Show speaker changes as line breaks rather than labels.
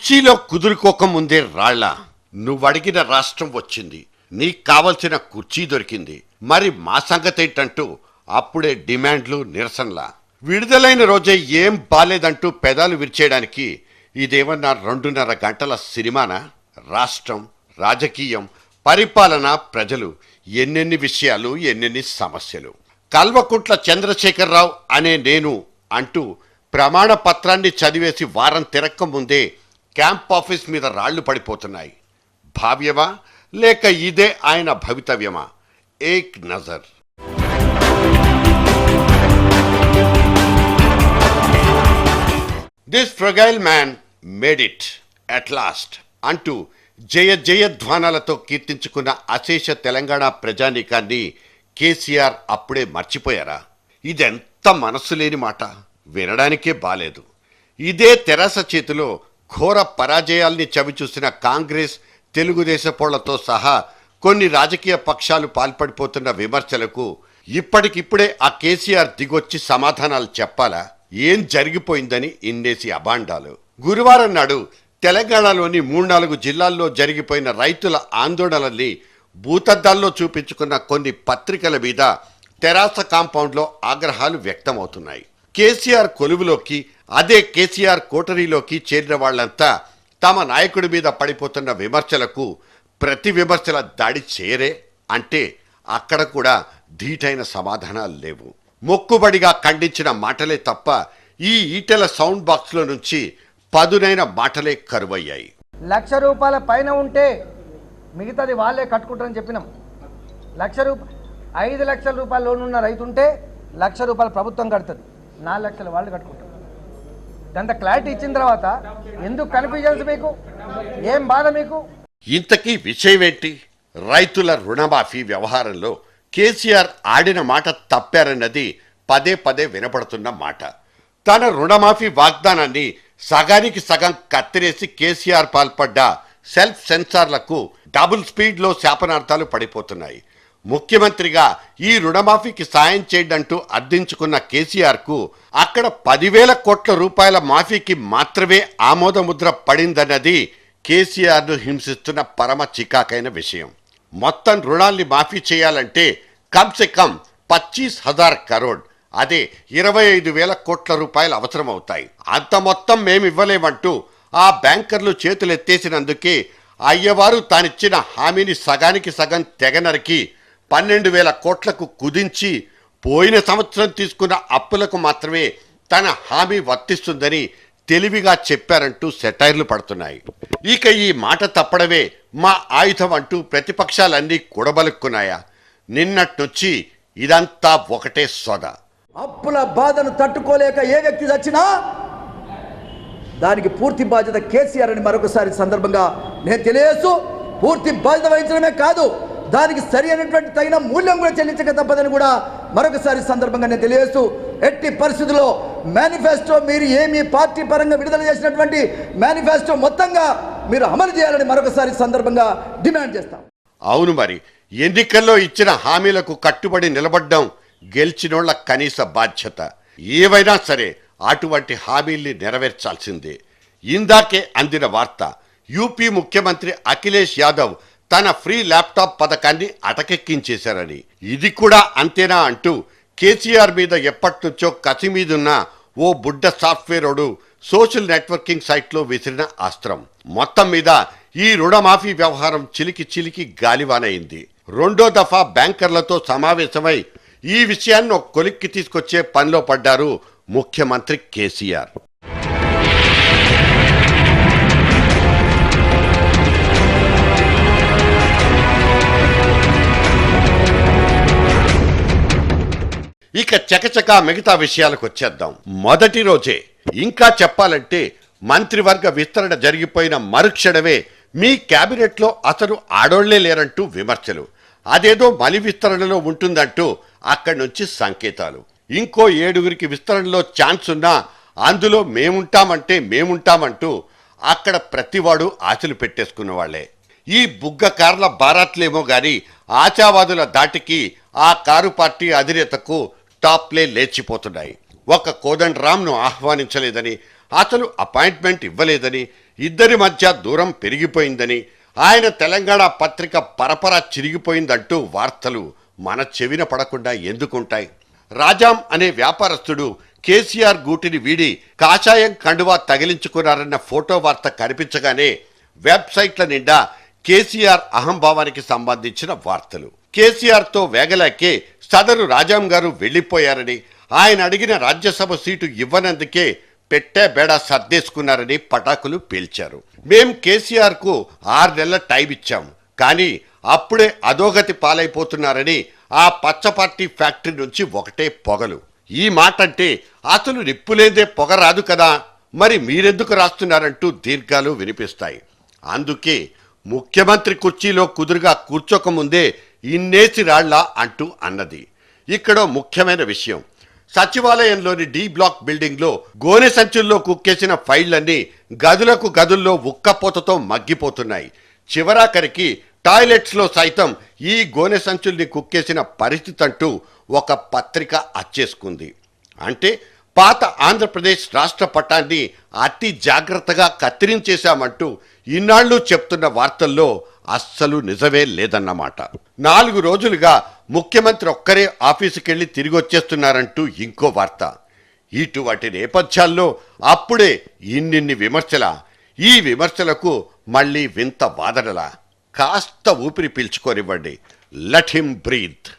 కుర్చీలో కుదురుకోకముందే రాళ్ళ నువ్వడిగిన రాష్ట్రం వచ్చింది, నీకు కావలసిన కుర్చీ దొరికింది, మరి మా సంగతేంటంటూ అప్పుడే డిమాండ్లు నిరసనలా. విడుదలైన రోజే ఏం బాలేదంటూ పెదాలు విరిచేయడానికి ఇదేమన్నా 2.5 గంటల సినిమానా? రాష్ట్రం, రాజకీయం, పరిపాలన, ప్రజలు, ఎన్నెన్ని విషయాలు, ఎన్నెన్ని సమస్యలు. కల్వకుంట్ల చంద్రశేఖరరావు అనే నేను అంటూ ప్రమాణ పత్రాన్ని చదివేసి వారం తిరక్క ముందే క్యాంప్ ఆఫీస్ మీద రాళ్లు పడిపోతున్నాయి. భావ్యమా లేక ఇదే ఆయన భవితవ్యమా? ఏక్ నజర్. This fragile man made it at last అంటూ జయ జయధ్వానాలతో కీర్తించుకున్న అశేష తెలంగాణ ప్రజానీకాన్ని కేసీఆర్ అప్పుడే మర్చిపోయారా? ఇదెంత మనస్సు లేని మాట, వినడానికే బాలేదు. ఇదే తెరాస చేతిలో ఘోర పరాజయాల్ని చవిచూసిన కాంగ్రెస్, తెలుగుదేశపోళ్లతో సహా కొన్ని రాజకీయ పక్షాలు పాల్పడిపోతున్న విమర్శలకు ఇప్పటికిప్పుడే ఆ కేసీఆర్ దిగొచ్చి సమాధానాలు చెప్పాలా? ఏం జరిగిపోయిందని ఇన్నేసి అభాండాలు. గురువారం నాడు తెలంగాణలోని 3-4 జిల్లాల్లో జరిగిపోయిన రైతుల ఆందోళనల్ని భూతద్దాల్లో చూపించుకున్న కొన్ని పత్రికల మీద తెరాస కాంపౌండ్లో ఆగ్రహాలు వ్యక్తమవుతున్నాయి. కేసీఆర్ కొలువులోకి, అదే కేసీఆర్ కోటరీలోకి చేరిన వాళ్లంతా తమ నాయకుడి మీద పడిపోతున్న విమర్శలకు ప్రతి విమర్శల దాడి చేయరే అంటే అక్కడ కూడా ధీటైన సమాధానాలు లేవు. మొక్కుబడిగా ఖండించిన మాటలే తప్ప ఈ ఈటెల సౌండ్ బాక్స్లో నుంచి పదునైన మాటలే కరువయ్యాయి.
₹1,00,000 పైన ఉంటే మిగతాది వాళ్ళే కట్టుకుంటారని చెప్పినాం. ₹5 లక్షల లోన్ ఉన్న రైతు ఉంటే ₹1,00,000 ప్రభుత్వం కడుతుంది, 4 లక్షలు వాళ్ళు కట్టుకుంటారు. అంత క్లారిటీ ఇచ్చిన తర్వాత ఎందుకు కన్ఫ్యూజన్స్ మీకు? ఏం బాధ మీకు?
ఇంతకీ విషయమేంటి? రైతుల రుణమాఫీ వ్యవహారంలో కేసీఆర్ ఆడిన మాట తప్పారన్నది పదే పదే వినపడుతున్న మాట. తన రుణమాఫీ వాగ్దానాన్ని సగానికి సగం కత్తిరేసి కేసీఆర్ పాల్పడ్డ సెల్ఫ్ సెన్సార్లకు డబుల్ స్పీడ్లో శాపనార్థాలు పడిపోతున్నాయి. ముఖ్యమంత్రిగా ఈ రుణమాఫీకి సాయం చేయండంటూ అర్థించుకున్న కేసీఆర్కు అక్కడ 10,000 కోట్ల రూపాయల మాఫీకి మాత్రమే ఆమోదముద్ర పడిందన్నది కేసీఆర్ను హింసిస్తున్న పరమ చికాకైన విషయం. మొత్తం రుణాల్ని మాఫీ చేయాలంటే కమ్సే కమ్ 25,000 కరోడ్, అదే 25,000 కోట్ల రూపాయలు అవసరమవుతాయి. అంత మొత్తం మేమివ్వలేమంటూ ఆ బ్యాంకర్లు చేతులెత్తేసినందుకే అయ్యవారు తానిచ్చిన హామీని సగానికి సగం తెగనరికి 12,000 కోట్లకు కుదించి పోయిన సంవత్సరం తీసుకున్న అప్పులకు మాత్రమే తన హామీ వర్తిస్తుందని తెలివిగా చెప్పారంటూ సెటైర్లు పడుతున్నాయి. ఇక ఈ మాట తప్పడమే మా ఆయుధం అంటూ ప్రతిపక్షాలన్నీ కూడబలుక్కున్నాయా? నిన్నట్నుంచి ఇదంతా ఒకటే సొద.
అప్పుల బాధను తట్టుకోలేక ఏ వ్యక్తి చచ్చినా దానికి పూర్తి బాధ్యత కేసీఆర్ అని మరొకసారి సందర్భంగా నేను తెలియజేస్తూ, పూర్తి బాధ్యత వహించడమే కాదు, దానికి సరి అయినటువంటి తగిన మూల్యం కూడా చెల్లించక తప్పదని కూడా మరొకసారి సందర్భంగా నేను తెలియజేస్తూ, ఎట్టి పరిస్థితుల్లో మేనిఫెస్టో మీరు ఏమి పార్టీ పరంగా విడుదల చేసినటువంటి మేనిఫెస్టో మొత్తంగా మీరు అమలు చేయాలని మరొకసారి సందర్భంగా డిమాండ్ చేస్తాం.
అవును, మరి ఎన్నికల్లో ఇచ్చిన హామీలకు కట్టుబడి నిలబడ్డం గెలిచినోళ్ల కనీస బాధ్యత. ఏవైనా సరే అటువంటి హామీల్ని నెరవేర్చాల్సిందే. ఇందాకే అందిన వార్త, యూపీ ముఖ్యమంత్రి అఖిలేష్ యాదవ్ తన ఫ్రీ ల్యాప్టాప్ పథకాన్ని అటకెక్కించేశారని. ఇది కూడా అంతేనా అంటూ కేసీఆర్ మీద ఎప్పటినుంచో కసి మీదున్న ఓ బుడ్డ సాఫ్ట్వేరోడు సోషల్ నెట్వర్కింగ్ సైట్లో విసిరిన అస్త్రం. మొత్తం మీద ఈ రుణమాఫీ వ్యవహారం చిలికి చిలికి గాలివానైంది. 2వ దఫా బ్యాంకర్లతో సమావేశమై ఈ విషయాన్ని ఒక కొలిక్కి తీసుకొచ్చే పనిలో పడ్డారు ముఖ్యమంత్రి కేసీఆర్. ఇక చకచకా మిగతా విషయాలకు వచ్చేద్దాం. మొదటి రోజే, ఇంకా చెప్పాలంటే మంత్రివర్గ విస్తరణ జరిగిపోయిన మరుక్షణమే మీ క్యాబినెట్లో అసలు ఆడోళ్లే లేరంటూ విమర్శలు. అదేదో మలి విస్తరణలో ఉంటుందంటూ అక్కడి నుంచి సంకేతాలు. ఇంకో 7గురికి విస్తరణలో ఛాన్స్ ఉన్నా అందులో మేముంటామంటూ అక్కడ ప్రతివాడు ఆశలు పెట్టేసుకున్న వాళ్లే. ఈ బుగ్గకార్ల బారాత్లేమో గాని ఆశావాదుల దాటికి ఆ కారు పార్టీ అధినేతకు టాప్లే లేచిపోతున్నాయి. ఒక కోదండరాంను ఆహ్వానించలేదని, అసలు అపాయింట్మెంట్ ఇవ్వలేదని, ఇద్దరి మధ్య దూరం పెరిగిపోయిందని, ఆయన తెలంగాణ పత్రిక పరపరా చిరిగిపోయిందంటూ వార్తలు మన చెవిన పడకుండా ఎందుకుంటాయి? రాజాం అనే వ్యాపారస్తుడు కేసీఆర్ గూటిని వీడి కాషాయం కండువా తగిలించుకున్నారన్న ఫోటో వార్త కనిపించగానే వెబ్సైట్ల నిండా కేసీఆర్ అహంభావానికి సంబంధించిన వార్తలు. కేసీఆర్తో వేగలేకే సదరు రాజాం గారు వెళ్లిపోయారని, ఆయన అడిగిన రాజ్యసభ సీటు ఇవ్వనందుకే పెట్టే బేడా సర్దేసుకున్నారని పటాకులు పేల్చారు. మేం కేసీఆర్కు 6 నెలల టైం ఇచ్చాం, కానీ అప్పుడే అధోగతి పాలైపోతున్నారని ఆ పచ్చ పార్టీ ఫ్యాక్టరీ నుంచి ఒకటే పొగలు. ఈ మాట అంటే అసలు నిప్పులేదే పొగ రాదు కదా, మరి మీరెందుకు రాస్తున్నారంటూ దీర్ఘాలు వినిపిస్తాయి. అందుకే ముఖ్యమంత్రి కుర్చీలో కుదురుగా కూర్చోకముందే ఇన్నేసి రాళ్లా అంటూ అన్నది. ఇక్కడో ముఖ్యమైన విషయం, సచివాలయంలోని డి బ్లాక్ బిల్డింగ్లో గోనె సంచుల్లో కుక్కేసిన ఫైళ్లన్నీ గదులకు గదుల్లో ఉక్కపోతతో మగ్గిపోతున్నాయి. చివరాఖరికి టాయిలెట్స్లో సైతం ఈ గోనె సంచుల్ని కుక్కేసిన పరిస్థితి అంటూ ఒక పత్రిక అచ్చేసుకుంది. అంటే పాత ఆంధ్రప్రదేశ్ రాష్ట్ర పట్టాన్ని అతి జాగ్రత్తగా కత్తిరించేశామంటూ ఇన్నాళ్ళు చెప్తున్న వార్తల్లో అస్సలు నిజమే లేదన్నమాట. 4 రోజులుగా ముఖ్యమంత్రి ఒక్కరే ఆఫీసుకెళ్లి తిరిగి వచ్చేస్తున్నారంటూ ఇంకో వార్త. ఇటువంటి నేపథ్యాల్లో అప్పుడే ఇన్నిన్ని విమర్శల, ఈ విమర్శలకు మళ్ళీ వింత వాదనలా? కాస్త ఊపిరి పీల్చుకోనివ్వండి. Let him breath.